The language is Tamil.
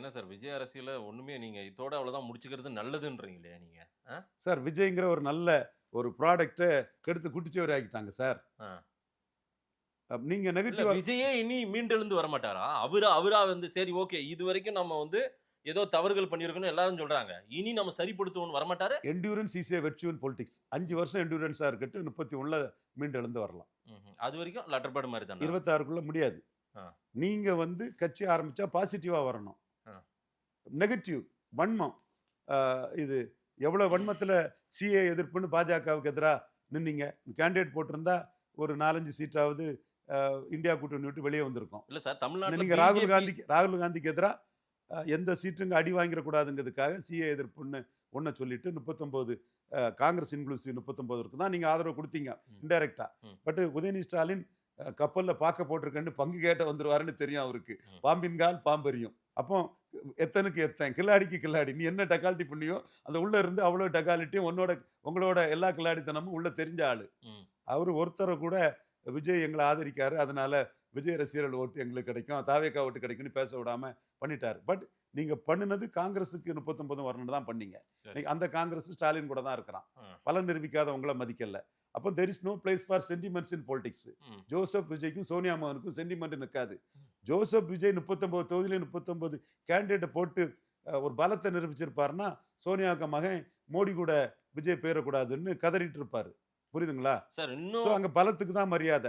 என்ன சார் விஜய் அரசியல ஒண்ணுமே நீங்க இதோட அவ்வளவுதான் முடிச்சுக்கிறது நல்லதுன்றீங்களே நீங்க. ஆ? சார் விஜய்ங்கிற ஒரு நல்ல ஒரு ப்ராடக்ட்டை கெடுத்து குட்டிச்சவர் ஆக்கிட்டாங்க சார். ஆ. நீங்க இல்ல நெகட்டிவா விஜயே இனி மீண்டெழுந்து வரமாட்டாரா? அவரா அவரா வந்து சரி ஓகே இதுவரைக்கும் நம்ம வந்து ஏதோ தவறுகள் பண்ணியிருக்கோம்னு எல்லாரும் சொல்றாங்க. இனி நம்ம சரிப்படுத்துவோம்னு வரமாட்டாரு? Endurance is a virtual politics. 5 வருஷம் என்டியூரன்ஸா இருக்கட்டும் 31ல மீண்டு எழுந்து வரலாம். அது வரைக்கும் லெட்டர் பேட் மாதிரி தானா? 26க்குள்ள முடியாது. ஆ. நீங்க வந்து கட்சி ஆரம்பிச்சா பாசிட்டிவா வரணும். ஆ. நெகட்டிவ் வன்மம். இது எவ்வளவு வன்மத்துல சிஏ எதிர்ப்புன்னு பாஜகவுக்கு எதிரா நின்னீங்க. கேண்டிடேட் போட்டிருந்தா ஒரு 4-5 சீட்டாவது இந்தியா கூட்டணி விட்டு வெளியே வந்திருக்கும். இல்ல சார் தமிழ்நாட்டுல நீங்க பிஜேபி ராகுல் காந்திக்கு எதிரா எந்த சீட்டுங்க அடி வாங்கிடக்கூடாதுங்கிறதுக்காக சிஏ எதிர்ப்புன்னு ஒன்றை சொல்லிட்டு 39 காங்கிரஸ் இன்க்ளூசிவ் 39 தான் நீங்க ஆதரவு கொடுத்தீங்க இன்டைரக்டா. ம். பட் உதயநிதி ஸ்டாலின் கப்பல்ல பார்க்க போட்டிருக்கேன்னு பங்கு கேட்ட வந்துருவாருன்னு தெரியும் அவருக்கு. ம். பாம்பின்கால் பாம்பெரியும். அப்போ எத்தனுக்கு எத்தன் கில்லாடிக்கு கில்லாடி நீ என்ன டக்காலிட்டி பண்ணியோ அந்த உள்ள இருந்து அவ்வளோ டக்காலிட்டியும் உங்களோட எல்லா கில்லாடித்தனமும் உள்ள தெரிஞ்ச ஆளு. ம். அவர் ஒருத்தரை கூட விஜய் எங்களை ஆதரிக்காரு அதனால விஜய் ரசிகர்கள் ஓட்டு எங்களுக்கு கிடைக்கும் தாவேக்கா ஓட்டு கிடைக்கும்னு பேச விடாம பண்ணிட்டாரு. பட் நீங்க பண்ணுனது காங்கிரஸுக்கு 39 வரணும் தான் பண்ணீங்க. சரி. அந்த காங்கிரஸ் ஸ்டாலின் கூட தான் இருக்கிறான். ஆ. பலன் நிரூபிக்காத உங்களை மதிக்கல. அப்போ there is no place for sentiments in politics. ம். ஜோசப் விஜய்க்கும் சோனியா மோகனுக்கும் சென்டிமெண்ட் நிற்காது. ஜோசப் விஜய் 39 தொகுதியில 39 கேண்டிடேட்டை போட்டு ஒரு பலத்தை நிரூபிச்சிருப்பாருன்னா சோனியாவுக்கு மகன் மோடி கூட விஜய் பேரக்கூடாதுன்னு கதறிட்டு இருப்பாரு. புரியுதுங்களா? சார் ஸோ இன்னும் அங்க பலத்துக்கு தான் மரியாதை.